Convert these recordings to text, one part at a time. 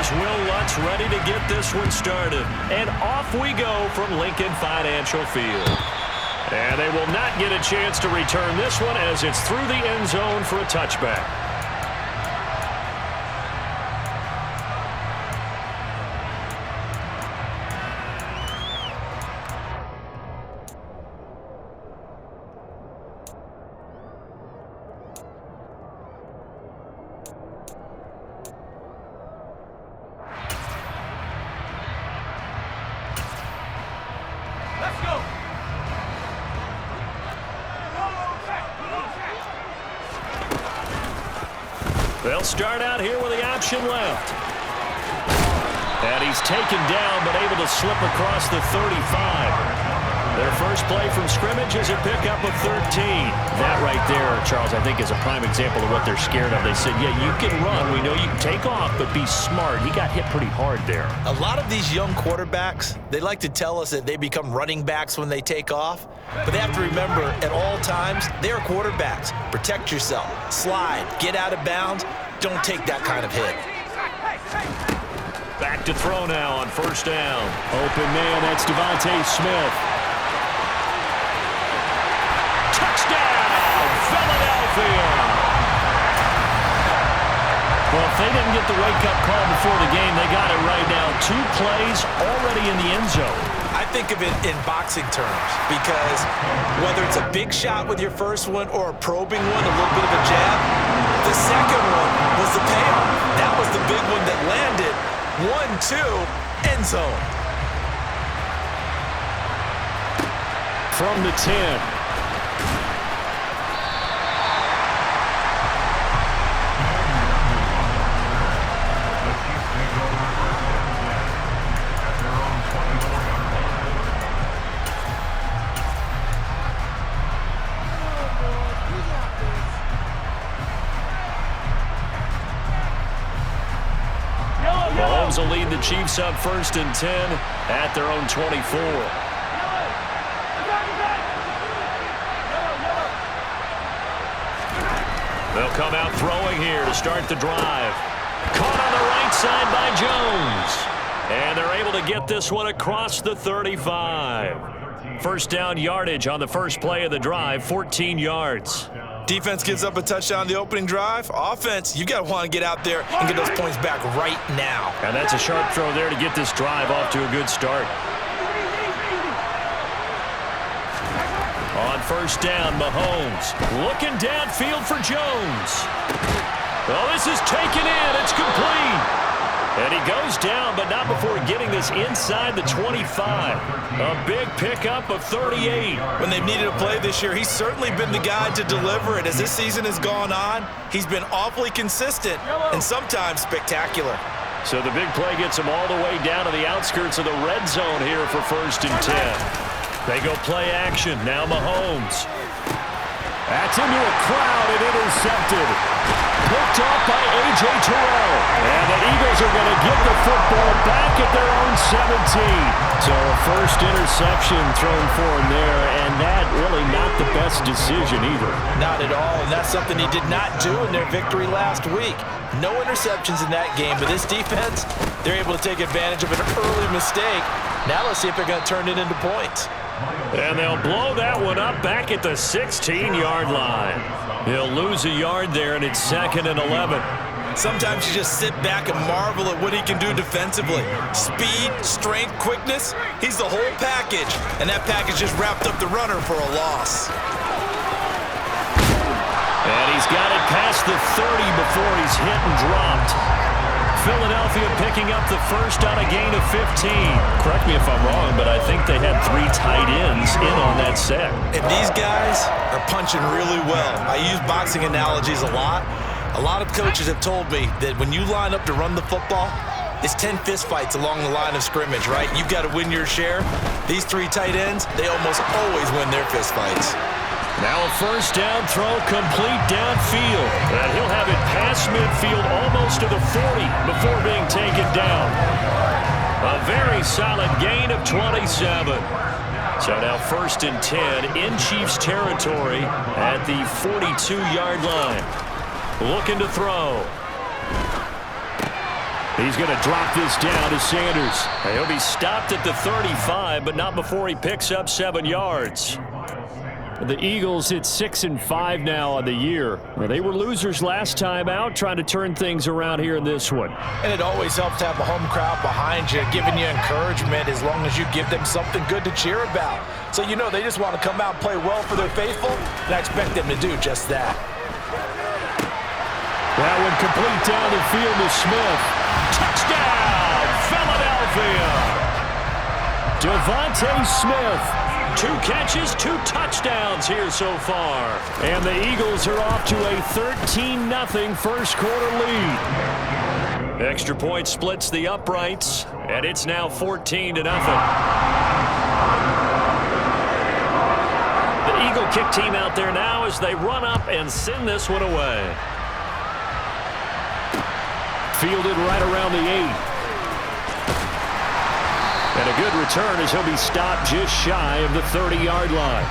Here's Will Lutz ready to get this one started. And off we go from Lincoln Financial Field. And they will not get a chance to return this one as it's through the end zone for a touchback. They'll start out here with the option left. And he's taken down but able to slip across the 35. Their first play from scrimmage is a pickup of 13. That right there, Charles, I think is a prime example of what they're scared of. They said, yeah, you can run. We know you can take off, but be smart. He got hit pretty hard there. A lot of these young quarterbacks, they like to tell us that they become running backs when they take off. But they have to remember, at all times, they're quarterbacks. Protect yourself. Slide. Get out of bounds. Don't take that kind of hit. Back to throw now on first down. Open man, that's Devontae Smith. Touchdown, Philadelphia! Well, if they didn't get the wake-up call before the game, they got it right now. 2 plays already in the end zone. I think of it in boxing terms because whether it's a big shot with your first one or a probing one, a little bit of a jab, the second one was the payoff. That was the big one that landed. 1-2, end zone. From the 10. Mahomes will lead the Chiefs up first and 10 at their own 24. They'll come out throwing here to start the drive. Caught on the right side by Jones. And they're able to get this one across the 35. First down yardage on the first play of the drive, 14 yards. Defense gives up a touchdown on the opening drive. Offense, you got to want to get out there and get those points back right now. And that's a sharp throw there to get this drive off to a good start. On first down, Mahomes looking downfield for Jones. Well, this is taken in. It's complete. And he goes down, but not before getting this inside the 25. A big pickup of 38. When they've needed a play this year, he's certainly been the guy to deliver it. As this season has gone on, he's been awfully consistent and sometimes spectacular. So the big play gets him all the way down to the outskirts of the red zone here for first and 10. They go play action. Now Mahomes. That's into a crowd and intercepted. Picked off by A.J. Terrell. And the Eagles are going to get the football back at their own 17. So a first interception thrown for him there, and that really not the best decision either. Not at all, and that's something he did not do in their victory last week. No interceptions in that game, but this defense, they're able to take advantage of an early mistake. Now let's see if they're going to turn it into points. And they'll blow that one up back at the 16-yard line. He'll lose a yard there, and it's 2nd and 11. Sometimes you just sit back and marvel at what he can do defensively. Speed, strength, quickness, he's the whole package. And that package just wrapped up the runner for a loss. And he's got it past the 30 before he's hit and dropped. Philadelphia picking up the first on a gain of 15. Correct me if I'm wrong, but I think they had 3 tight ends in on that set. And these guys are punching really well. I use boxing analogies a lot. A lot of coaches have told me that when you line up to run the football, it's 10 fistfights along the line of scrimmage, right? You've got to win your share. These 3 tight ends, they almost always win their fistfights. Now a first down throw complete downfield. And he'll have it past midfield almost to the 40 before being taken down. A very solid gain of 27. So now first and 10 in Chiefs territory at the 42-yard line. Looking to throw. He's going to drop this down to Sanders. He'll be stopped at the 35, but not before he picks up 7 yards. The Eagles hit 6-5 now on the year. Well, they were losers last time out, trying to turn things around here in this one. And it always helps to have a home crowd behind you, giving you encouragement as long as you give them something good to cheer about. So you know they just want to come out and play well for their faithful, and I expect them to do just that. That one complete down the field to Smith. Touchdown, Philadelphia! Devontae Smith. 2 catches, 2 touchdowns here so far. And the Eagles are off to a 13-0 first quarter lead. Extra point splits the uprights, and it's now 14-0. The Eagle kick team out there now as they run up and send this one away. Fielded right around the 8. And a good return as he'll be stopped just shy of the 30-yard line.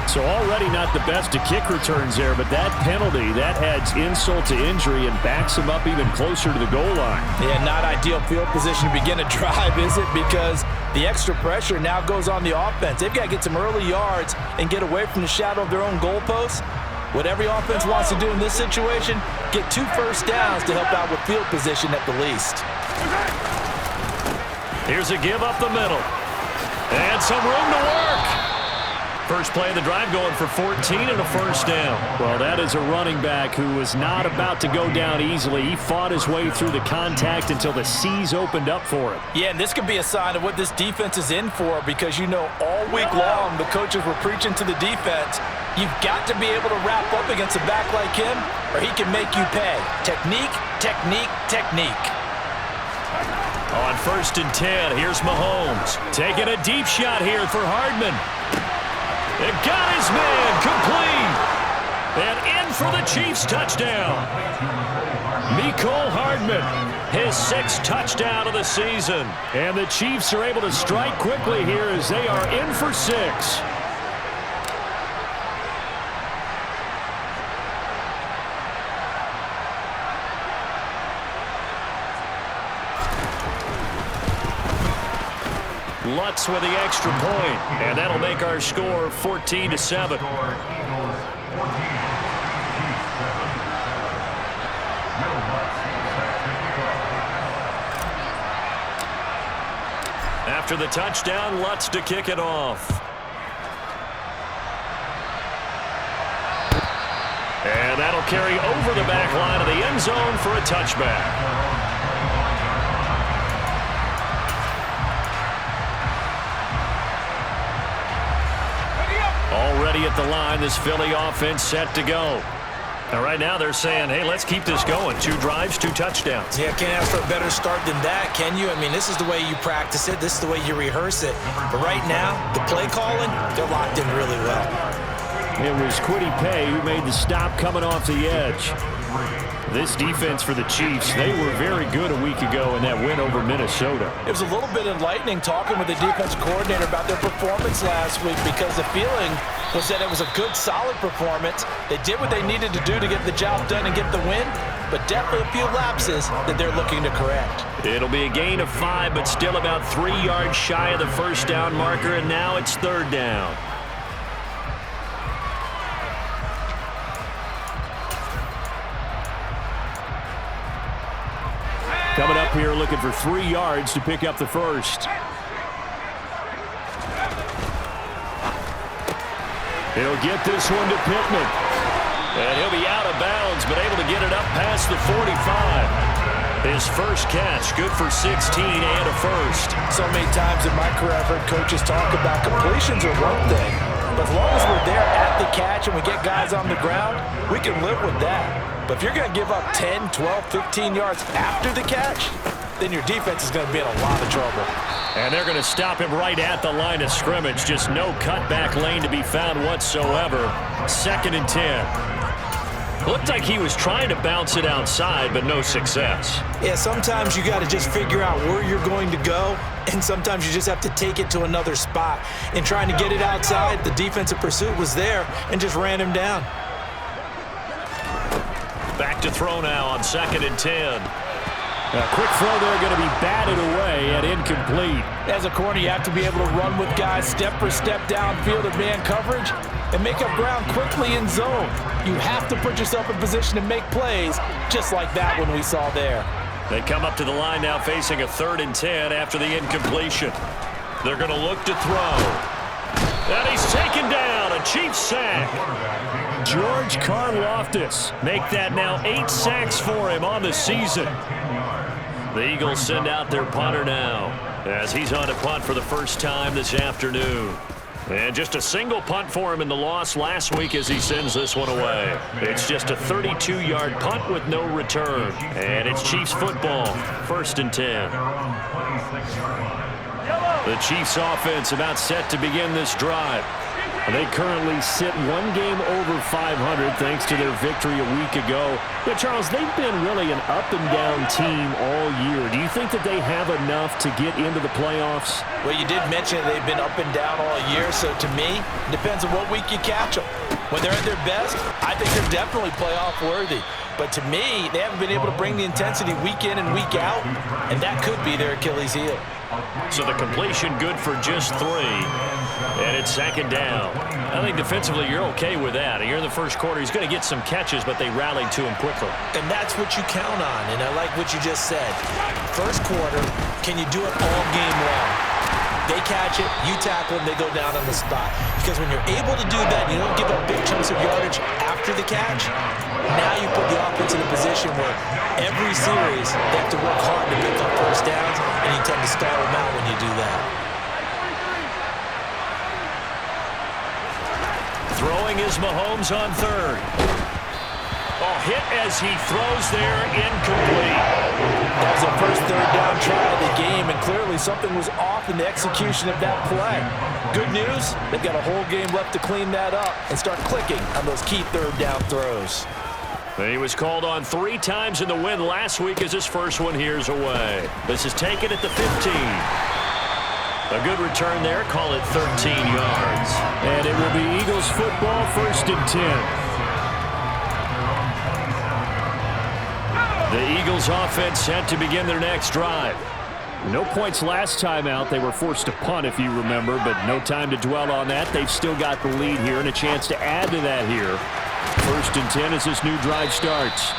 So already not the best of kick returns there, but that penalty, that adds insult to injury and backs him up even closer to the goal line. Yeah, not ideal field position to begin a drive, is it? Because the extra pressure now goes on the offense. They've got to get some early yards and get away from the shadow of their own goalposts. What every offense wants to do in this situation, get 2 first downs to help out with field position at the least. Here's a give up the middle. And some room to work. First play of the drive going for 14 and a first down. Well, that is a running back who was not about to go down easily. He fought his way through the contact until the seas opened up for him. Yeah, and this could be a sign of what this defense is in for, because you know all week long the coaches were preaching to the defense, you've got to be able to wrap up against a back like him or he can make you pay. Technique, technique, technique. On 1st and 10, here's Mahomes. Taking a deep shot here for Hardman. It got his man complete. And in for the Chiefs touchdown. Mecole Hardman, his 6th touchdown of the season. And the Chiefs are able to strike quickly here as they are in for 6. Lutz with the extra point, and that'll make our score 14-7. After the touchdown, Lutz to kick it off. And that'll carry over the back line of the end zone for a touchback. Already at the line, this Philly offense set to go. And right now they're saying, hey, let's keep this going. 2 drives, 2 touchdowns. Yeah, can't ask for a better start than that, can you? I mean, this is the way you practice it. This is the way you rehearse it. But right now, the play calling, they're locked in really well. It was Kwity Paye who made the stop coming off the edge. This defense for the Chiefs, they were very good a week ago in that win over Minnesota. It was a little bit enlightening talking with the defensive coordinator about their performance last week, because the feeling was that it was a good, solid performance. They did what they needed to do to get the job done and get the win, but definitely a few lapses that they're looking to correct. It'll be a gain of 5, but still about 3 yards shy of the first down marker, and now it's 3rd down. Coming up here looking for 3 yards to pick up the first. He'll get this one to Pittman. And he'll be out of bounds, but able to get it up past the 45. His first catch, good for 16 and a first. So many times in my career I've heard coaches talk about completions are one thing, but as long as we're there at the catch and we get guys on the ground, we can live with that. But if you're going to give up 10, 12, 15 yards after the catch, then your defense is going to be in a lot of trouble. And they're going to stop him right at the line of scrimmage. Just no cutback lane to be found whatsoever. 2nd and 10. Looked like he was trying to bounce it outside, but no success. Yeah, sometimes you got to just figure out where you're going to go, and sometimes you just have to take it to another spot. In trying to get it outside, the defensive pursuit was there and just ran him down. Back to throw now on 2nd and 10. A quick throw there going to be batted away and incomplete. As a corner, you have to be able to run with guys step for step downfield in man coverage and make up ground quickly in zone. You have to put yourself in position to make plays, just like that one we saw there. They come up to the line now facing a 3rd and 10 after the incompletion. They're going to look to throw. And he's taken down, a Chiefs sack. George Karlaftis make that now 8 sacks for him on the season. The Eagles send out their punter now as he's on to punt for the first time this afternoon. And just a single punt for him in the loss last week as he sends this one away. It's just a 32-yard punt with no return. And it's Chiefs football, 1st and 10. The Chiefs offense about set to begin this drive. They currently sit one game over 500 thanks to their victory a week ago. But, Charles, they've been really an up-and-down team all year. Do you think that they have enough to get into the playoffs? Well, you did mention they've been up and down all year, so to me, it depends on what week you catch them. When they're at their best, I think they're definitely playoff-worthy. But to me, they haven't been able to bring the intensity week in and week out, and that could be their Achilles heel. So the completion good for just 3, and it's 2nd down. I think defensively you're okay with that. Here in the first quarter, he's going to get some catches, but they rallied to him quickly. And that's what you count on, and I like what you just said. First quarter, can you do it all game long? They catch it, you tackle them, they go down on the spot. Because when you're able to do that, you don't give up big chunks of yardage after the catch, now you put the offense in a position where every series they have to work hard to pick up first downs, and you tend to stall them out when you do that. Throwing is Mahomes on 3rd. Oh, hit as he throws there, incomplete. That was the first 3rd down try of the game, and clearly something was off in the execution of that play. Good news, they've got a whole game left to clean that up and start clicking on those key 3rd down throws. He was called on 3 times in the win last week as his first one here's away. This is taken at the 15. A good return there, call it 13 yards. And it will be Eagles football, 1st and 10. The Eagles offense set to begin their next drive. No points last time out. They were forced to punt, if you remember, but no time to dwell on that. They've still got the lead here and a chance to add to that here. 1st and 10 as this new drive starts.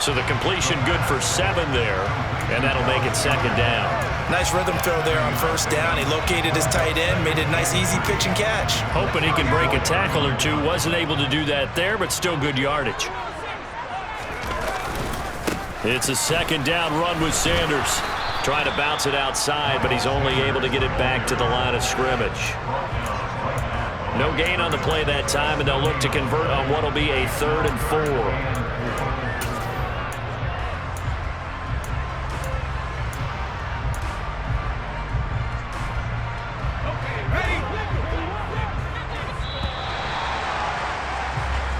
So the completion good for 7 there, and that'll make it 2nd down. Nice rhythm throw there on 1st down. He located his tight end, made it a nice easy pitch and catch. Hoping he can break a tackle or two. Wasn't able to do that there, but still good yardage. It's a 2nd down run with Sanders. Trying to bounce it outside, but he's only able to get it back to the line of scrimmage. No gain on the play that time, and they'll look to convert on what will be a 3rd and 4.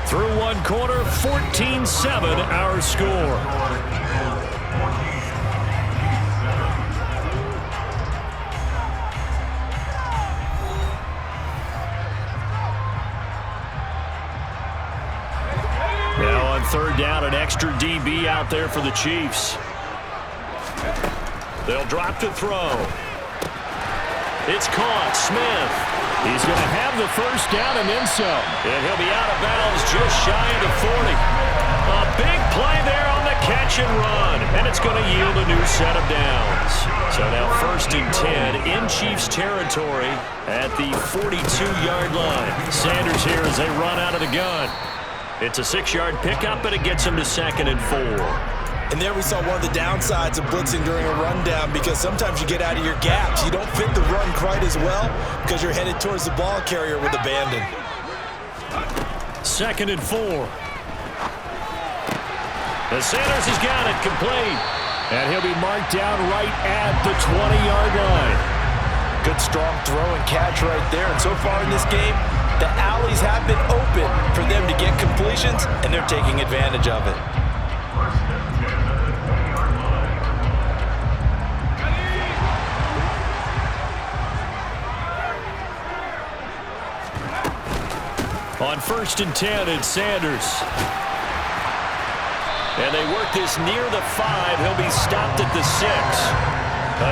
Through one quarter, 14-7 our score. Now on 3rd down, an extra DB out there for the Chiefs. They'll drop to throw. It's caught. Smith. He's going to have the 1st down and then some. And he'll be out of bounds just shy of the 40. A big play there on the catch and run. And it's going to yield a new set of downs. So now 1st and 10 in Chiefs territory at the 42-yard line. Sanders here as they run out of the gun. It's a 6-yard pickup, but it gets him to 2nd and 4. And there we saw one of the downsides of blitzing during a rundown, because sometimes you get out of your gaps. You don't fit the run quite as well because you're headed towards the ball carrier with abandon. 2nd and 4. The Sanders has got it complete. And he'll be marked down right at the 20-yard line. Good strong throw and catch right there. And so far in this game, the alleys have been open for them to get completions, and they're taking advantage of it. On 1st and 10, it's Sanders. And they work this near the 5. He'll be stopped at the 6.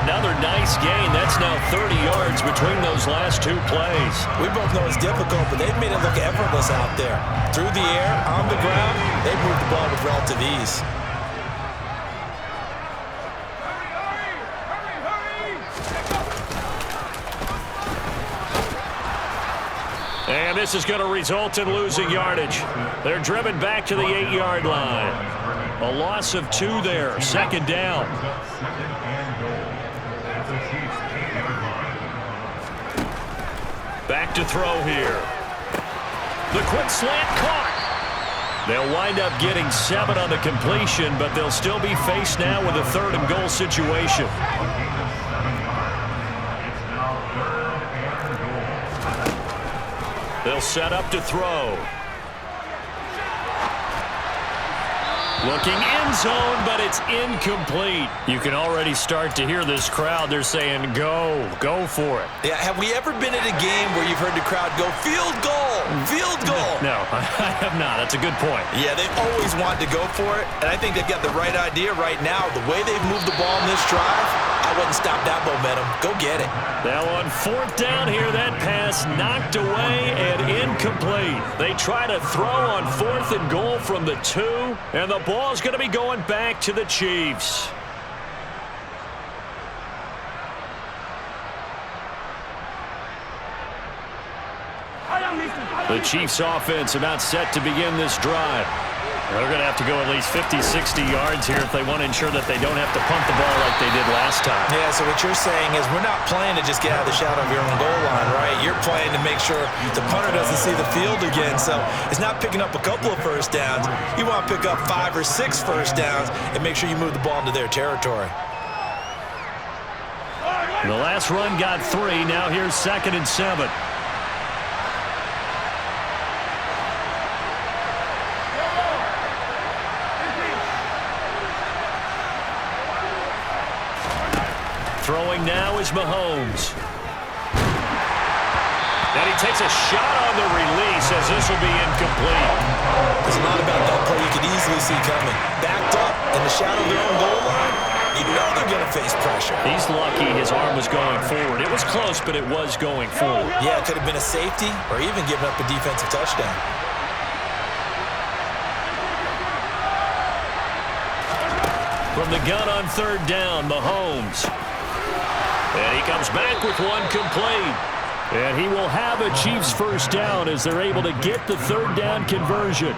Another nice gain. That's now 30 yards between those last two plays. We both know it's difficult, but they've made it look effortless out there. Through the air, on the ground, they've moved the ball with relative ease. And this is going to result in losing yardage. They're driven back to the 8-yard line. A loss of 2 there. Second down. Back to throw here. The quick slant caught. They'll wind up getting 7 on the completion, but they'll still be faced now with a 3rd and goal situation. They'll set up to throw. Looking end zone, but it's incomplete. You can already start to hear this crowd. They're saying, go for it. Yeah, have we ever been at a game where you've heard the crowd go, field goal, field goal? No, I have not. That's a good point. Yeah, they've always wanted to go for it, and I think they've got the right idea right now. The way they've moved the ball in this drive, I wouldn't stop that momentum. Go get it. Now on 4th down here, that pass knocked away and incomplete. They try to throw on 4th and goal from the 2, and the ball's going to be going back to the Chiefs. The Chiefs offense about set to begin this drive. They're going to have to go at least 50, 60 yards here if they want to ensure that they don't have to punt the ball like they did last time. Yeah, so what you're saying is we're not playing to just get out of the shadow of your own goal line, right? You're playing to make sure the punter doesn't see the field again. So it's not picking up a couple of first downs. You want to pick up 5 or 6 first downs and make sure you move the ball into their territory. The last run got 3. Now here's 2nd and 7. Throwing now is Mahomes. And he takes a shot on the release as this will be incomplete. There's a lot about that play you could easily see coming. Backed up in the shadow of their own goal line, you know they're going to face pressure. He's lucky his arm was going forward. It was close, but it was going forward. Yeah, it could have been a safety or even given up a defensive touchdown. From the gun on 3rd down, Mahomes. And he comes back with one complete. And he will have a Chiefs first down as they're able to get the 3rd down conversion.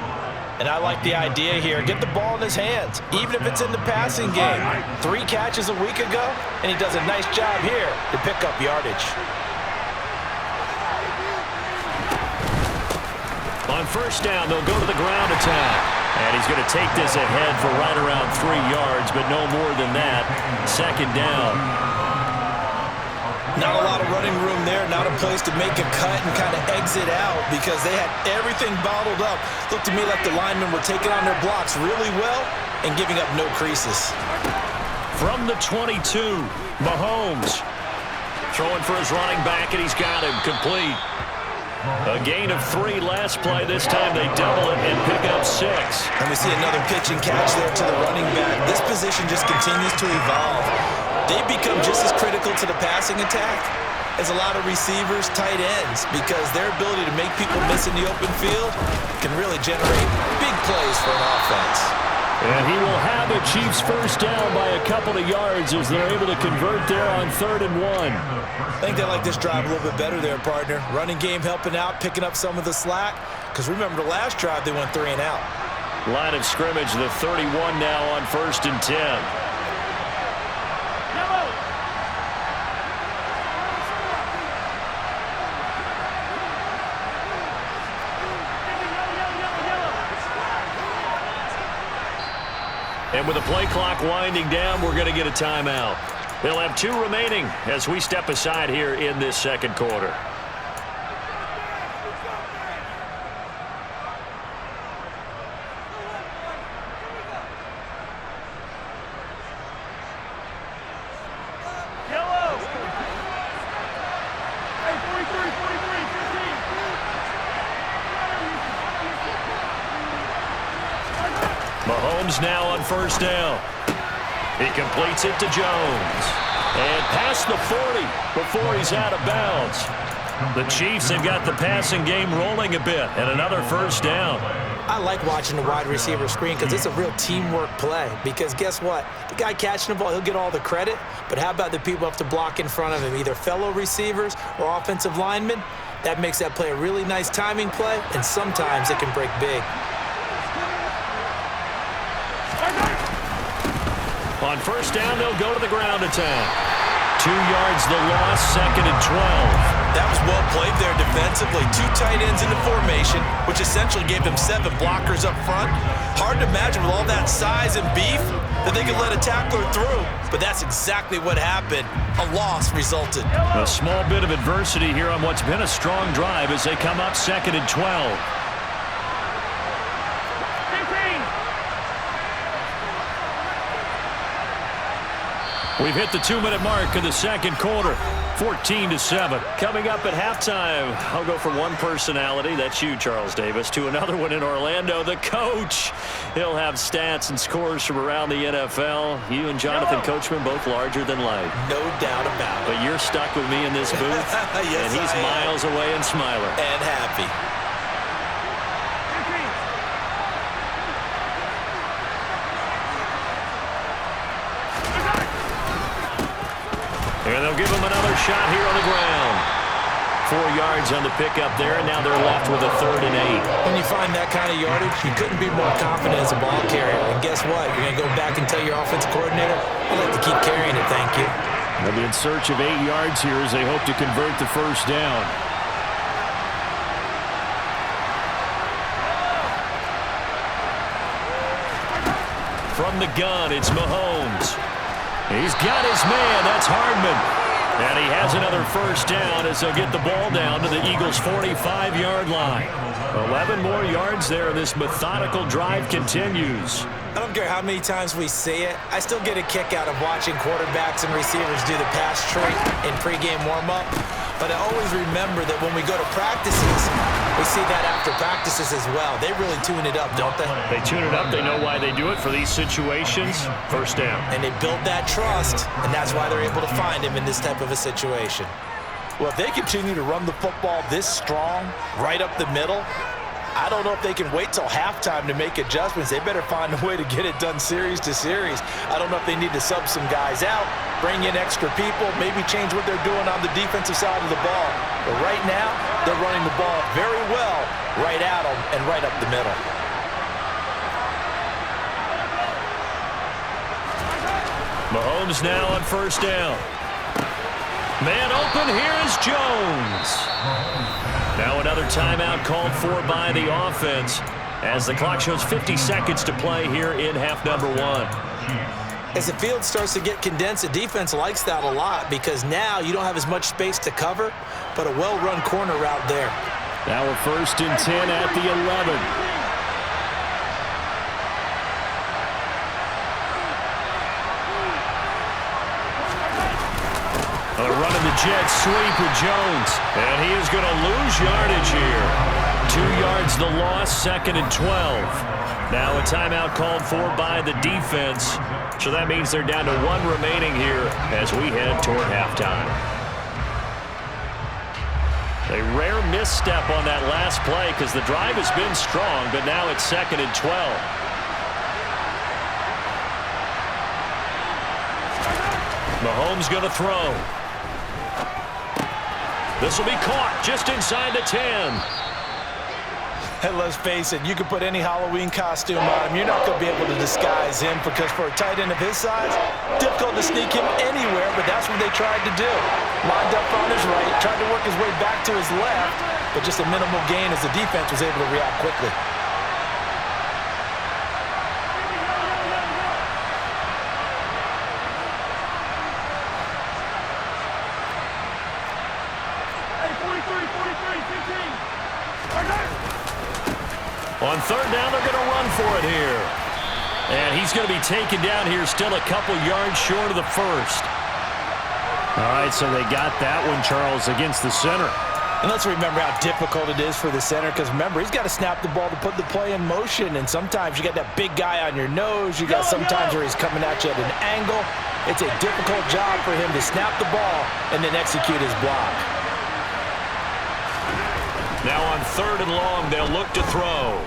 And I like the idea here. Get the ball in his hands, even if it's in the passing game. 3 catches a week ago, and he does a nice job here to pick up yardage. On 1st down, they'll go to the ground attack. And he's going to take this ahead for right around 3 yards, but no more than that. 2nd down. Not a lot of running room there, not a place to make a cut and kind of exit out because they had everything bottled up. Looked to me like the linemen were taking on their blocks really well and giving up no creases. From the 22, Mahomes throwing for his running back, and he's got him complete. A gain of 3 last play. This time they double it and pick up 6. And we see another pitch and catch there to the running back. This position just continues to evolve. They've become just as critical to the passing attack as a lot of receivers, tight ends, because their ability to make people miss in the open field can really generate big plays for an offense. And he will have a Chiefs first down by a couple of yards as they're able to convert there on 3rd and 1. I think they like this drive a little bit better there, partner. Running game helping out, picking up some of the slack, because remember the last drive they went 3 and out. Line of scrimmage, the 31 now on 1st and 10. And with the play clock winding down, we're going to get a timeout. They'll have 2 remaining as we step aside here in this 2nd quarter. Mahomes now on first down. He completes it to Jones. And past the 40 before he's out of bounds. The Chiefs have got the passing game rolling a bit, and another first down. I like watching the wide receiver screen because it's a real teamwork play. Because guess what? The guy catching the ball, he'll get all the credit. But how about the people who have to block in front of him, either fellow receivers or offensive linemen? That makes that play a really nice timing play, and sometimes it can break big. On first down, they'll go to the ground attack. 2 yards the loss, 2nd and 12. That was well played there defensively. 2 tight ends in the formation, which essentially gave them 7 blockers up front. Hard to imagine with all that size and beef that they could let a tackler through. But that's exactly what happened. A loss resulted. A small bit of adversity here on what's been a strong drive as they come up 2nd and 12. We've hit the 2-minute mark of the second quarter. 14-7. Coming up at halftime, I'll go from one personality, that's you, Charles Davis, to another one in Orlando, the coach. He'll have stats and scores from around the NFL. You and Jonathan Coachman both larger than life. No doubt about it. But you're stuck with me in this booth, yes, and he's miles away and smiling. And happy. And they'll give him another shot here on the ground. 4 yards on the pickup there, and now they're left with a 3rd and 8. When you find that kind of yardage, you couldn't be more confident as a ball carrier. And guess what? You're going to go back and tell your offensive coordinator, I'd like to keep carrying it, thank you. They'll be in search of 8 yards here as they hope to convert the first down. From the gun, it's Mahomes. He's got his man. That's Hardman. And he has another first down as they'll get the ball down to the Eagles' 45-yard line. 11 more yards there. This methodical drive continues. I don't care how many times we see it. I still get a kick out of watching quarterbacks and receivers do the pass tree in pregame warm-up. But I always remember that when we go to practices, we see that after practices as well. They really tune it up, don't they? They tune it up. They know why they do it for these situations. First down. And they build that trust, and that's why they're able to find him in this type of a situation. Well, if they continue to run the football this strong, right up the middle, I don't know if they can wait till halftime to make adjustments. They better find a way to get it done series to series. I don't know if they need to sub some guys out, bring in extra people, maybe change what they're doing on the defensive side of the ball. But right now, they're running the ball very well right at them and right up the middle. Mahomes now on first down. Man open, here is Jones. Now another timeout called for by the offense as the clock shows 50 seconds to play here in half number 1. As the field starts to get condensed, the defense likes that a lot because now you don't have as much space to cover, but a well-run corner route there. Now we're 1st and 10 at the 11. Running the jet sweep with Jones. And he is going to lose yardage here. 2 yards the loss, 2nd and 12. Now a timeout called for by the defense. So that means they're down to 1 remaining here as we head toward halftime. A rare misstep on that last play because the drive has been strong, but now it's 2nd and 12. Mahomes going to throw. This will be caught just inside the 10. And let's face it, you can put any Halloween costume on him. You're not going to be able to disguise him because for a tight end of his size, difficult to sneak him anywhere, but that's what they tried to do. Lined up on his right, tried to work his way back to his left, but just a minimal gain as the defense was able to react quickly. On 3rd down, they're going to run for it here. And he's going to be taken down here still a couple yards short of the 1st. All right, so they got that one, Charles, against the center. And let's remember how difficult it is for the center, because remember, he's got to snap the ball to put the play in motion, and sometimes you got that big guy on your nose. You got sometimes where he's coming at you at an angle. It's a difficult job for him to snap the ball and then execute his block. Now on 3rd and long, they'll look to throw.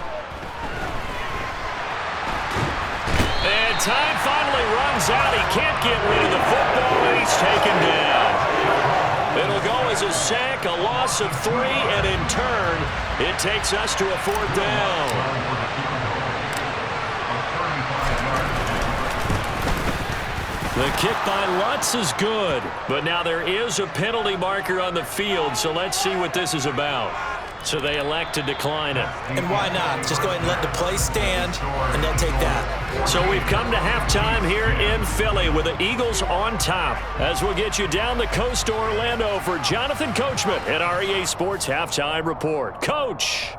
And time finally runs out. He can't get rid of the football, and he's taken down. It'll go as a sack, a loss of 3, and in turn, it takes us to a 4th down. The kick by Lutz is good, but now there is a penalty marker on the field, so let's see what this is about. So they elect to decline it. And why not? Just go ahead and let the play stand, and they'll take that. So we've come to halftime here in Philly with the Eagles on top. As we'll get you down the coast to Orlando for Jonathan Coachman at our EA Sports Halftime Report. Coach!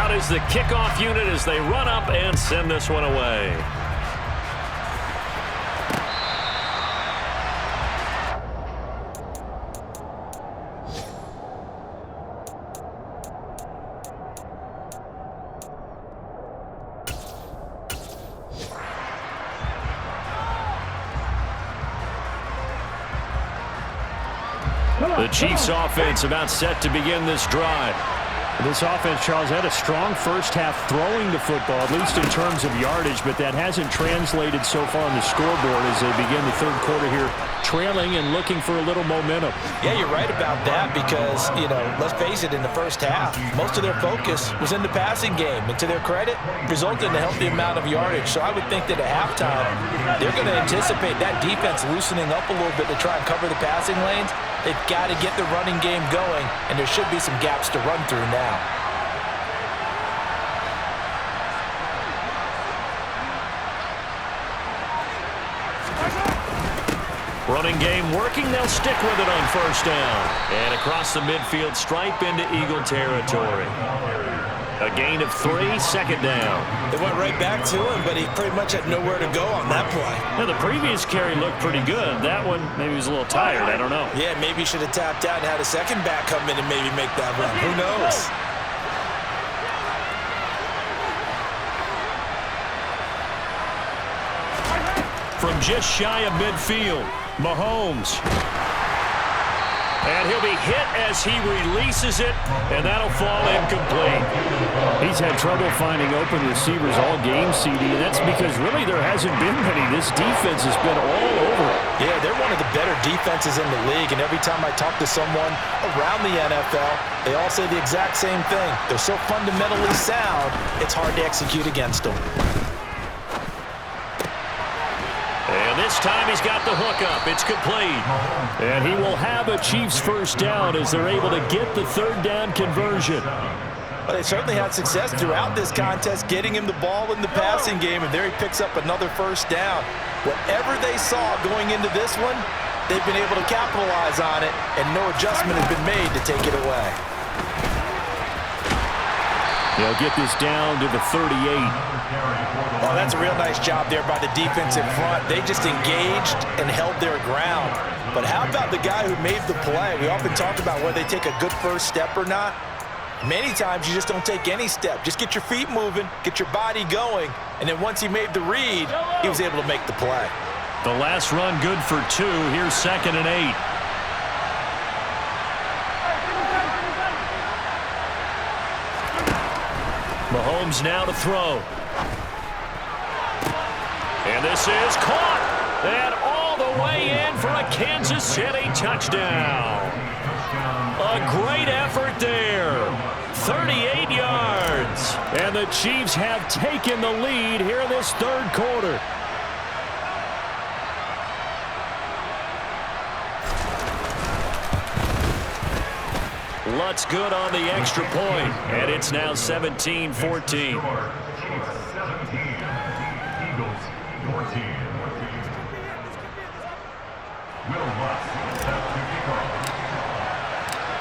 Is the kickoff unit as they run up and send this one away. The Chiefs offense about set to begin this drive. This offense, Charles, had a strong first half throwing the football, at least in terms of yardage, but that hasn't translated so far on the scoreboard as they begin the 3rd quarter here, trailing and looking for a little momentum. Yeah, you're right about that because, let's face it, in the first half, most of their focus was in the passing game. And to their credit, resulted in a healthy amount of yardage. So I would think that at halftime, they're going to anticipate that defense loosening up a little bit to try and cover the passing lanes. They've got to get the running game going, and there should be some gaps to run through now. Running game working. They'll stick with it on 1st down. And across the midfield stripe into Eagle territory. A gain of 3, 2nd down. They went right back to him, but he pretty much had nowhere to go on that play. Now, the previous carry looked pretty good. That one, maybe he was a little tired. I don't know. Yeah, maybe he should have tapped out and had a second back come in and maybe make that run. Who knows? From just shy of midfield, Mahomes. And he'll be hit as he releases it, and that'll fall incomplete. He's had trouble finding open receivers all game, CD, and that's because really there hasn't been many. This defense has been all over it. Yeah, they're one of the better defenses in the league, and every time I talk to someone around the NFL, they all say the exact same thing. They're so fundamentally sound, it's hard to execute against them. And this time he's got the hook up. It's complete. And he will have a Chiefs 1st down as they're able to get the 3rd down conversion. Well, they certainly had success throughout this contest, getting him the ball in the passing game, and there he picks up another 1st down. Whatever they saw going into this one, they've been able to capitalize on it, and no adjustment has been made to take it away. They'll get this down to the 38. Oh, that's a real nice job there by the defense in front. They just engaged and held their ground. But how about the guy who made the play? We often talk about whether they take a good first step or not. Many times you just don't take any step. Just get your feet moving, get your body going, and then once he made the read, he was able to make the play. The last run good for 2. Here's 2nd and 8. Mahomes now to throw. And this is caught. And all the way in for a Kansas City touchdown. A great effort there. 38 yards. And the Chiefs have taken the lead here in this 3rd quarter. Lutz good on the extra point, and it's now 17-14.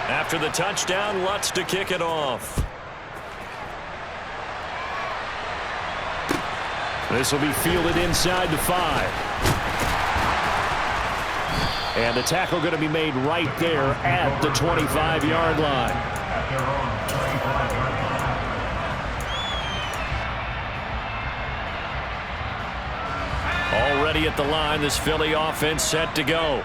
After the touchdown, Lutz to kick it off. This will be fielded inside the 5. And the tackle going to be made right there at the 25-yard line. Already at the line, this Philly offense set to go.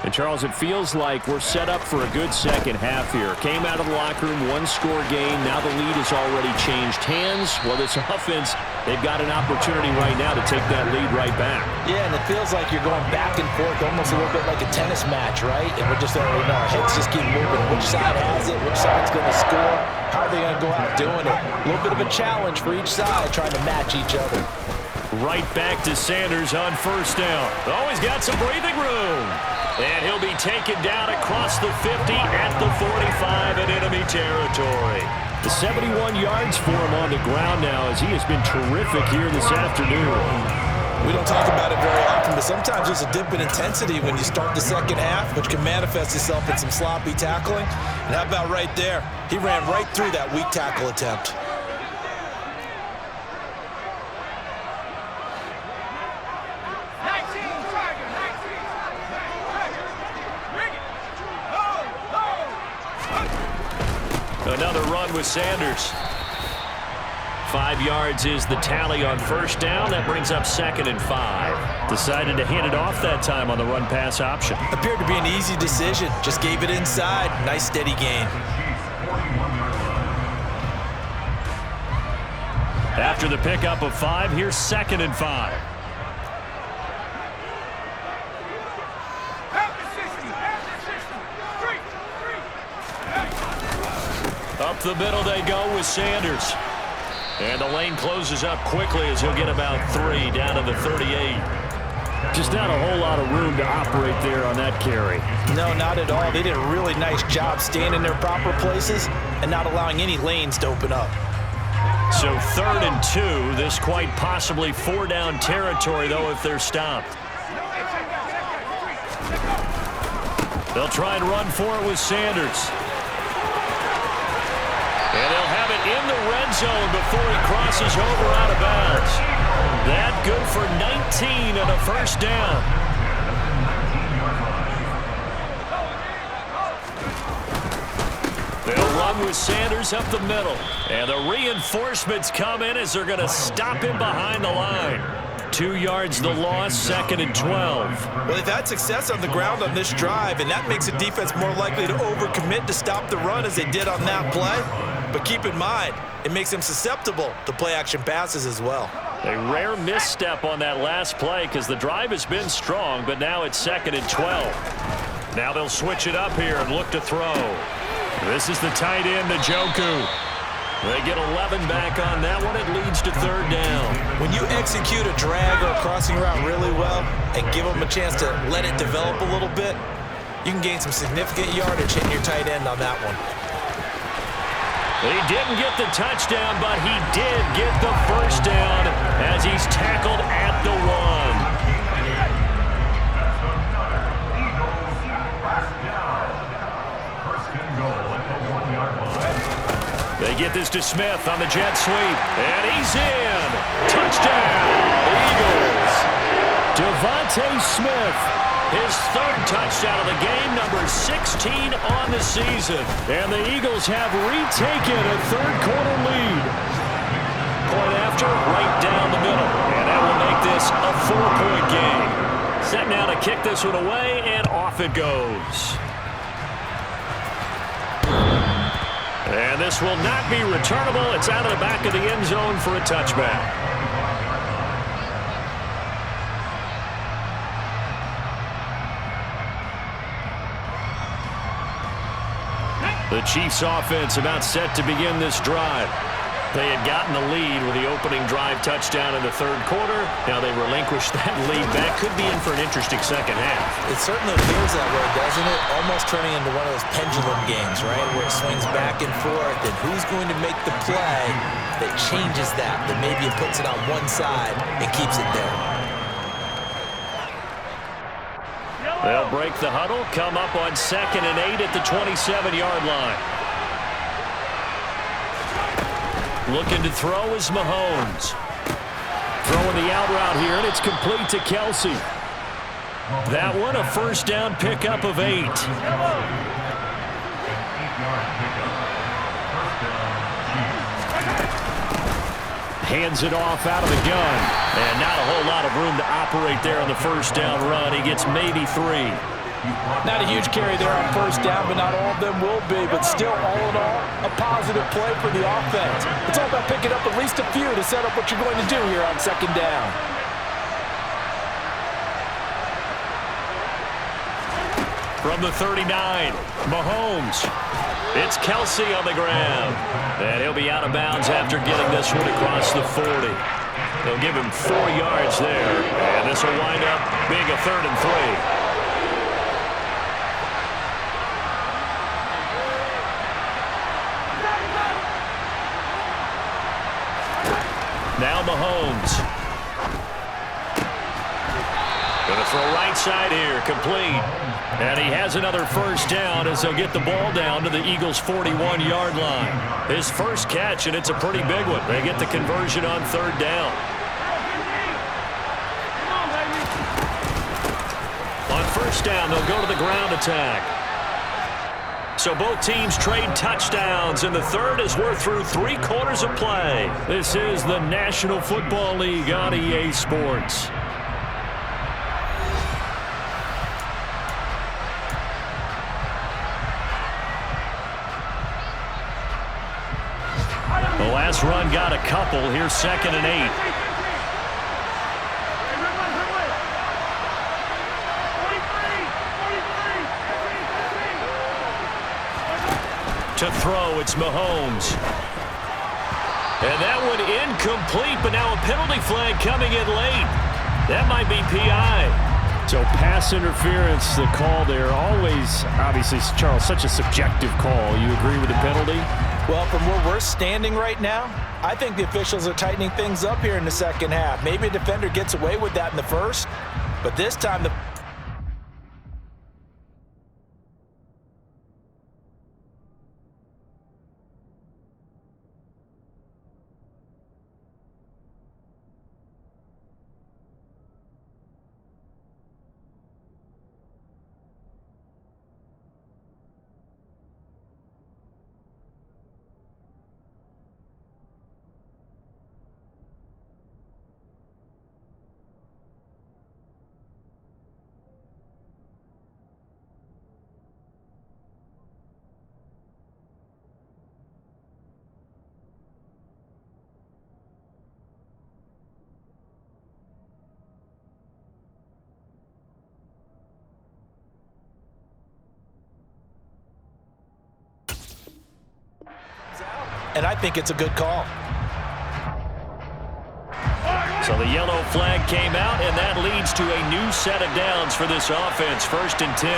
And, Charles, it feels like we're set up for a good second half here. Came out of the locker room, one-score game. Now the lead has already changed hands. Well, this offense, they've got an opportunity right now to take that lead right back. Yeah, and it feels like you're going back and forth, almost a little bit like a tennis match, right? And we're just already know our heads just keep moving. Which side has it? Which side's going to score? How are they going to go out doing it? A little bit of a challenge for each side, trying to match each other. Right back to Sanders on first down. Oh, he's got some breathing room. And he'll be taken down across the 50 at the 45 in enemy territory. The 71 yards for him on the ground now as he has been terrific here this afternoon. We don't talk about it very often, but sometimes there's a dip in intensity when you start the second half, which can manifest itself in some sloppy tackling. And how about right there? He ran right through that weak tackle attempt. Another run with Sanders. 5 yards is the tally on first down. That brings up 2nd and 5. Decided to hand it off that time on the run-pass option. Appeared to be an easy decision. Just gave it inside. Nice steady gain. After the pickup of 5, here's 2nd and 5. Up the middle they go with Sanders. And the lane closes up quickly as he'll get about 3 down to the 38. Just not a whole lot of room to operate there on that carry. No, not at all. They did a really nice job staying in their proper places and not allowing any lanes to open up. So 3rd and 2. This quite possibly 4-down territory, though, if they're stopped. They'll try and run for it with Sanders. And they'll have it in the red zone before he crosses over out of bounds. That good for 19 and a first down. They'll run with Sanders up the middle. And the reinforcements come in as they're going to stop him behind the line. 2 yards the loss, 2nd and 12. Well, they've had success on the ground on this drive, and that makes the defense more likely to overcommit to stop the run as they did on that play. But keep in mind, it makes them susceptible to play-action passes as well. A rare misstep on that last play because the drive has been strong, but now it's 2nd and 12. Now they'll switch it up here and look to throw. This is the tight end, Njoku. They get 11 back on that one. It leads to 3rd down. When you execute a drag or a crossing route really well and give them a chance to let it develop a little bit, you can gain some significant yardage hitting your tight end on that one. He didn't get the touchdown, but he did get the first down as he's tackled at the 1. They get this to Smith on the jet sweep, and he's in. Touchdown, Eagles. Devontae Smith, his 3rd touchdown of the game, number 16 on the season. And the Eagles have retaken a 3rd-quarter lead. Point after, right down the middle. And that will make this a 4-point game. Set now to kick this one away, and off it goes. And this will not be returnable. It's out of the back of the end zone for a touchback. The Chiefs offense about set to begin this drive. They had gotten the lead with the opening drive touchdown in the third quarter. Now they relinquished that lead. That could be in for an interesting second half. It certainly appears that way, doesn't it? Almost turning into one of those pendulum games, right, where it swings back and forth, and who's going to make the play that changes that maybe it puts it on one side and keeps it there. They'll break the huddle, come up on 2nd and 8 at the 27-yard line. Looking to throw is Mahomes. Throwing the out route here, and it's complete to Kelsey. That one, a first down pickup of 8. Hands it off out of the gun. And not a whole lot of room to operate there on the first down run. He gets maybe 3. Not a huge carry there on first down, but not all of them will be. But still, all in all, a positive play for the offense. It's all about picking up at least a few to set up what you're going to do here on second down. From the 39, Mahomes. It's Kelsey on the ground. And he'll be out of bounds after getting this one across the 40. They'll give him 4 yards there. And this will wind up being a 3rd and 3. Now Mahomes. Going to throw right side here, complete. And he has another first down as they'll get the ball down to the Eagles' 41-yard line. His first catch, and it's a pretty big one. They get the conversion on 3rd down. On first down, they'll go to the ground attack. So both teams trade touchdowns, and the third as we're through 3 quarters of play. This is the National Football League on EA Sports. The last run got a couple. Here's 2nd and 8. To throw, it's Mahomes. And that one incomplete, but now a penalty flag coming in late. That might be PI. So pass interference, the call there. Always, obviously, Charles, such a subjective call. You agree with the penalty? Well, from where we're standing right now, I think the officials are tightening things up here in the second half. Maybe a defender gets away with that in the first, but this time the and I think it's a good call. So the yellow flag came out, and that leads to a new set of downs for this offense. 1st and 10.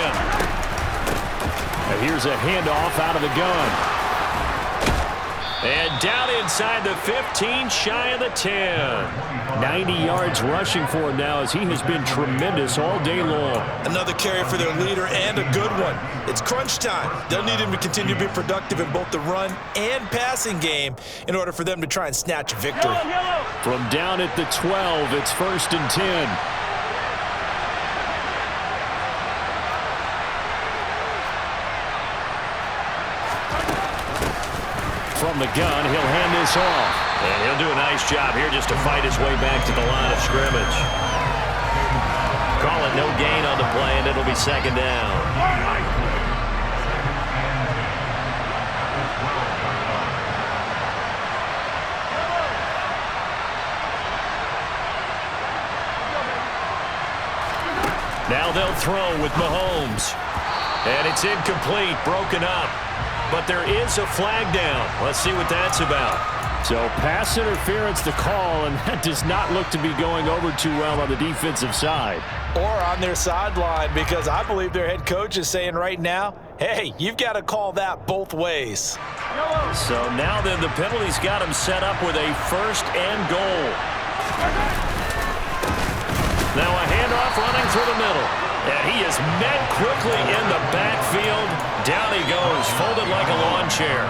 And here's a handoff out of the gun. And down inside the 15, shy of the 10. 90 yards rushing for him now as he has been tremendous all day long. Another carry for their leader, and a good one. It's crunch time. They'll need him to continue to be productive in both the run and passing game in order for them to try and snatch a victory. From down at the 12, it's 1st and 10. From the gun, he'll hand this off. And he'll do a nice job here just to fight his way back to the line of scrimmage. Call it no gain on the play, and it'll be 2nd down. Now they'll throw with Mahomes. And it's incomplete, broken up. But there is a flag down. Let's see what that's about. So pass interference the call, and that does not look to be going over too well on the defensive side. Or on their sideline, because I believe their head coach is saying right now, hey, you've got to call that both ways. So now then the penalty's got him set up with a 1st and goal. Now a handoff running through the middle. And he is met quickly in the backfield. Down he goes, folded like a lawn chair.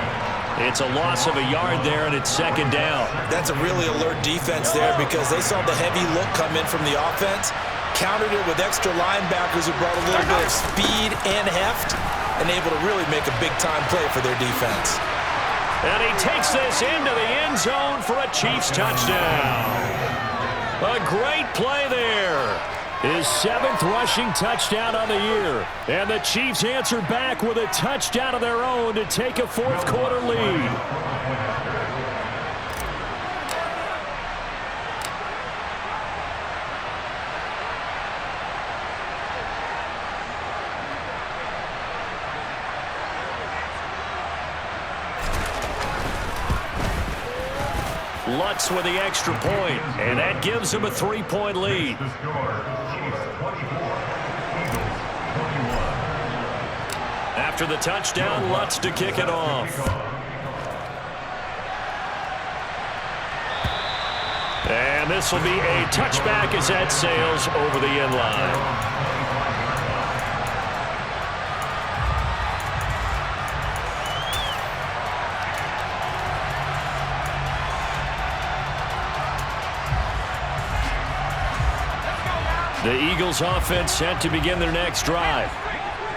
It's a loss of a yard there, and it's 2nd down. That's a really alert defense there because they saw the heavy look come in from the offense, countered it with extra linebackers who brought a little bit of speed and heft, and able to really make a big-time play for their defense. And he takes this into the end zone for a Chiefs touchdown. A great play there. His 7th rushing touchdown on the year. And the Chiefs answer back with a touchdown of their own to take a 4th quarter lead. Lutz with the extra point, and that gives him a 3-point lead. After the touchdown, Lutz to kick it off. And this will be a touchback as that sails over the end line. The Eagles offense set to begin their next drive.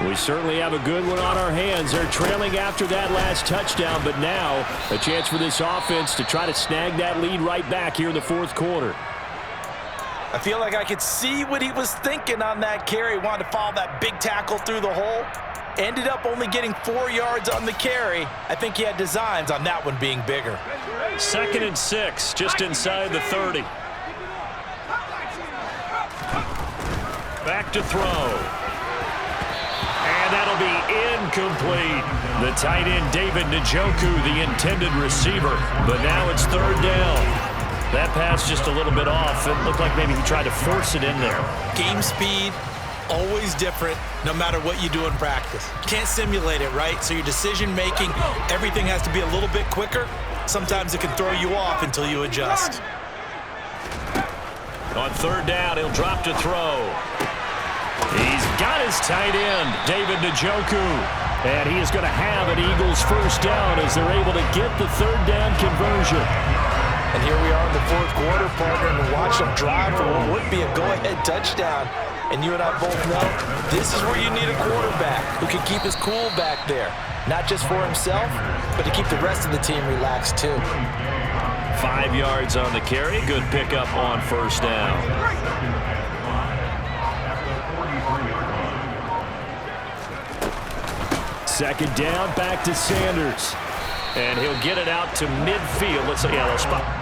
We certainly have a good one on our hands. They're trailing after that last touchdown, but now a chance for this offense to try to snag that lead right back here in the 4th quarter. I feel like I could see what he was thinking on that carry. Wanted to follow that big tackle through the hole. Ended up only getting 4 yards on the carry. I think he had designs on that one being bigger. 2nd and 6, just inside the 30. Back to throw. And that'll be incomplete. The tight end, David Njoku, the intended receiver. But now it's 3rd down. That pass just a little bit off. It looked like maybe he tried to force it in there. Game speed, always different, no matter what you do in practice. Can't simulate it, right? So your decision-making, everything has to be a little bit quicker. Sometimes it can throw you off until you adjust. On 3rd down, he'll drop to throw. He's got his tight end, David Njoku. And he is going to have an Eagles 1st down as they're able to get the 3rd down conversion. And here we are in the 4th quarter, partner, and watch them drive for what would be a go-ahead touchdown. And you and I both know this is where you need a quarterback who can keep his cool back there. Not just for himself, but to keep the rest of the team relaxed too. 5 yards on the carry. Good pickup on 1st down. Second down, back to Sanders. And he'll get it out to midfield. Let's see, yeah, they'll spot.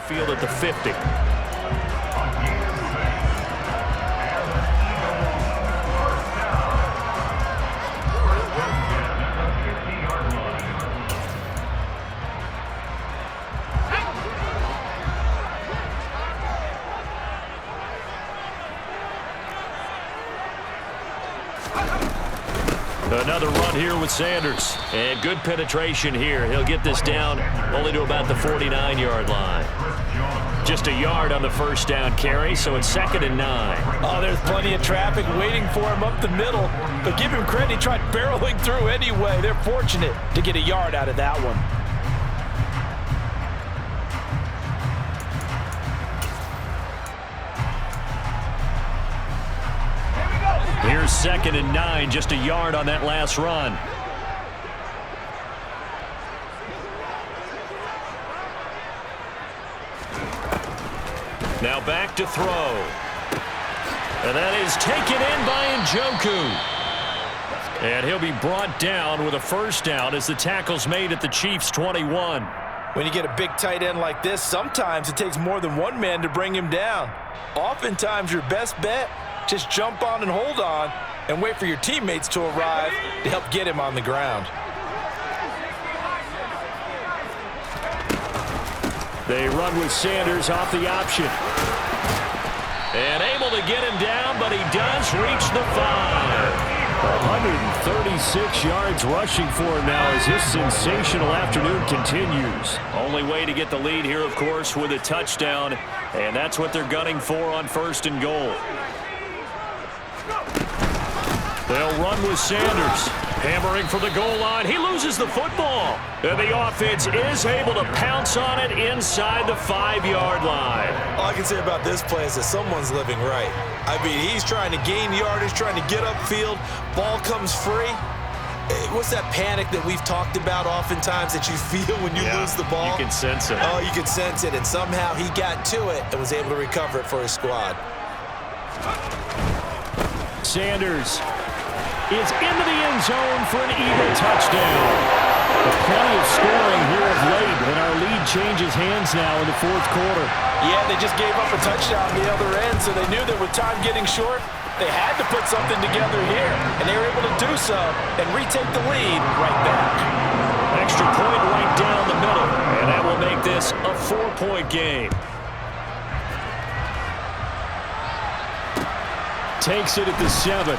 Field at the 50. Another run here with Sanders. And good penetration here. He'll get this down only to about the 49-yard line. Just a yard on the 1st down carry, so it's 2nd and 9. Oh, there's plenty of traffic waiting for him up the middle. But give him credit, he tried barreling through anyway. They're fortunate to get a yard out of that one. Here's 2nd and 9, just a yard on that last run. Now back to throw. And that is taken in by Njoku. And he'll be brought down with a first down as the tackle's made at the Chiefs' 21. When you get a big tight end like this, sometimes it takes more than one man to bring him down. Oftentimes, your best bet, just jump on and hold on and wait for your teammates to arrive to help get him on the ground. They run with Sanders off the option. And able to get him down, but he does reach the 5. 136 yards rushing for him now as this sensational afternoon continues. Only way to get the lead here, of course, with a touchdown, and that's what they're gunning for on 1st and goal. They'll run with Sanders. Hammering for the goal line. He loses the football. And the offense is able to pounce on it inside the 5-yard line. All I can say about this play is that someone's living right. I mean, he's trying to gain yardage, trying to get upfield. Ball comes free. What's that panic that we've talked about oftentimes that you feel when you lose the ball? You can sense it. Oh, you can sense it. And somehow he got to it and was able to recover it for his squad. Sanders is into the end zone for an Eagle touchdown. Plenty of scoring here of late, and our lead changes hands now in the 4th quarter. Yeah, they just gave up a touchdown on the other end, so they knew that with time getting short, they had to put something together here, and they were able to do so and retake the lead right back. Extra point right down the middle, and that will make this a 4-point game. Takes it at the 7.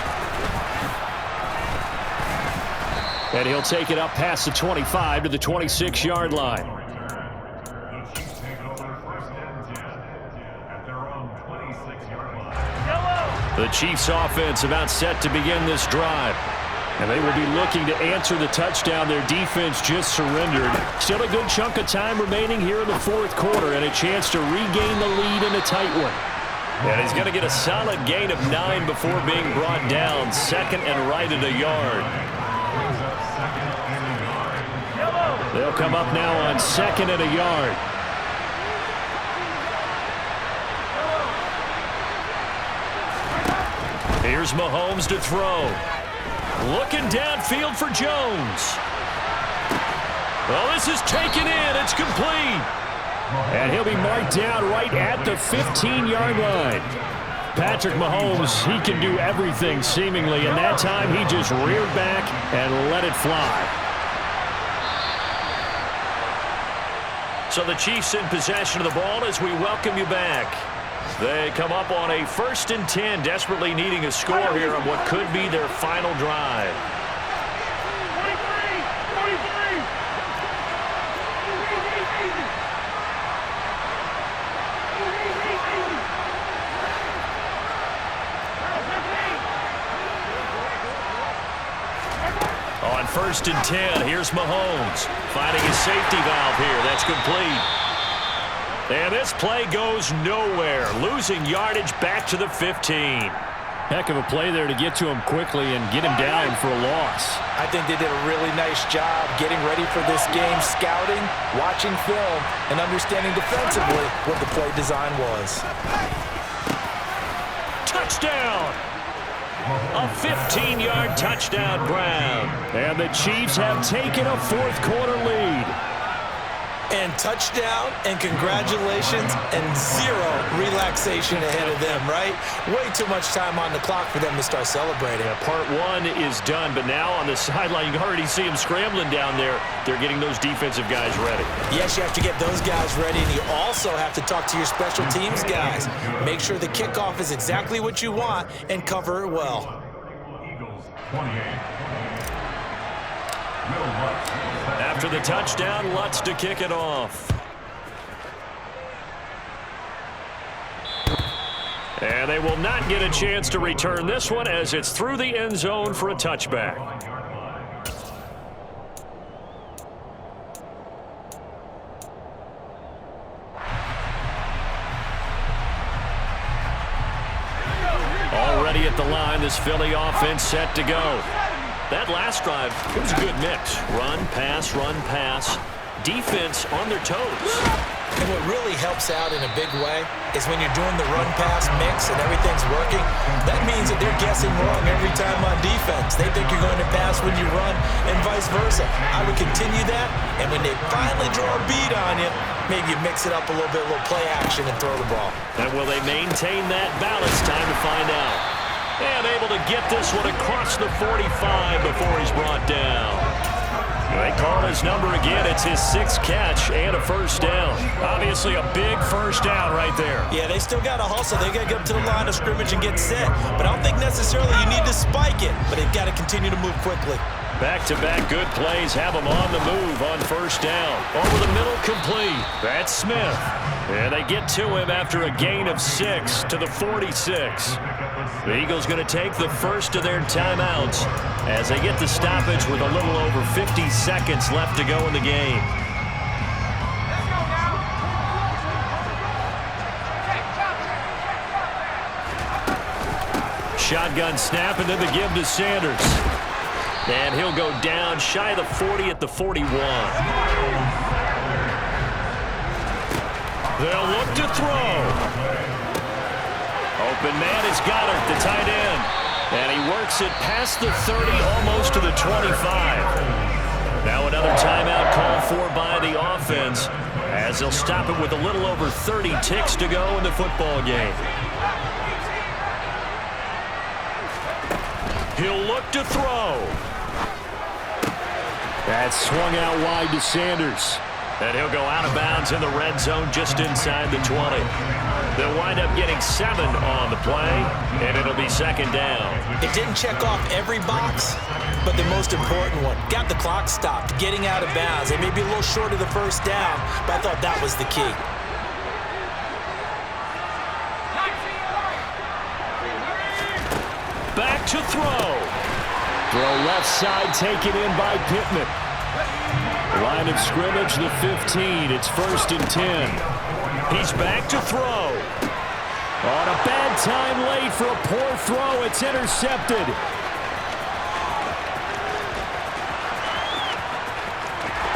And he'll take it up past the 25 to the 26-yard line. The Chiefs offense about set to begin this drive. And they will be looking to answer the touchdown their defense just surrendered. Still a good chunk of time remaining here in the 4th quarter and a chance to regain the lead in a tight one. And he's going to get a solid gain of 9 before being brought down. 2nd and right at a yard. They'll come up now on 2nd and a yard. Here's Mahomes to throw. Looking downfield for Jones. Well, this is taken in. It's complete. And he'll be marked down right at the 15-yard line. Patrick Mahomes, he can do everything seemingly, and that time he just reared back and let it fly. So the Chiefs in possession of the ball as we welcome you back. They come up on a 1st and 10, desperately needing a score here on what could be their final drive. On 1st and 10, here's Mahomes finding his safety valve here. That's complete. And this play goes nowhere, losing yardage back to the 15. Heck of a play there to get to him quickly and get him down for a loss. I think they did a really nice job getting ready for this game, scouting, watching film, and understanding defensively what the play design was. Touchdown! A 15-yard touchdown grab. And the Chiefs have taken a 4th quarter lead. And touchdown, and congratulations, and 0 relaxation ahead of them, right? Way too much time on the clock for them to start celebrating. Part 1 is done, but now on the sideline, you can already see them scrambling down there. They're getting those defensive guys ready. Yes, you have to get those guys ready, and you also have to talk to your special teams guys. Make sure the kickoff is exactly what you want and cover it well. After the touchdown, Lutz to kick it off. And they will not get a chance to return this one as it's through the end zone for a touchback. Already at the line, this Philly offense set to go. That last drive, it was a good mix. Run, pass, defense on their toes. And what really helps out in a big way is when you're doing the run-pass mix and everything's working, that means that they're guessing wrong every time on defense. They think you're going to pass when you run and vice versa. I would continue that, and when they finally draw a beat on you, maybe you mix it up a little bit, a little play action, and throw the ball. And will they maintain that balance? Time to find out. And able to get this one across the 45 before he's brought down. They call his number again. It's his 6th catch and a first down. Obviously a big first down right there. Yeah, they still got to hustle. They got to get up to the line of scrimmage and get set. But I don't think necessarily you need to spike it, but they've got to continue to move quickly. Back-to-back good plays have them on the move on first down. Over the middle, complete. That's Smith. And they get to him after a gain of 6 to the 46. The Eagles going to take the first of their timeouts as they get the stoppage with a little over 50 seconds left to go in the game. Shotgun snap and then the give to Sanders. And he'll go down shy of the 40 at the 41. They'll look to throw. Open man is Goddard, the tight end. And he works it past the 30, almost to the 25. Now another timeout called for by the offense as they'll stop it with a little over 30 ticks to go in the football game. He'll look to throw. That's swung out wide to Sanders. And he'll go out of bounds in the red zone just inside the 20. They'll wind up getting 7 on the play, and it'll be second down. It didn't check off every box, but the most important one. Got the clock stopped, getting out of bounds. They may be a little short of the first down, but I thought that was the key. Back to throw. Throw left side taken in by Pittman. Line of scrimmage, the 15. It's 1st and 10. He's back to throw. On a bad time late for a poor throw. It's intercepted.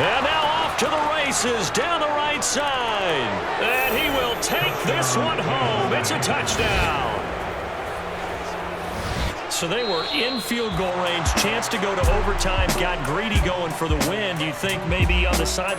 And now off to the races down the right side. And he will take this one home. It's a touchdown. So they were in field goal range. Chance to go to overtime. Got greedy going for the win. Do you think maybe on the sideline?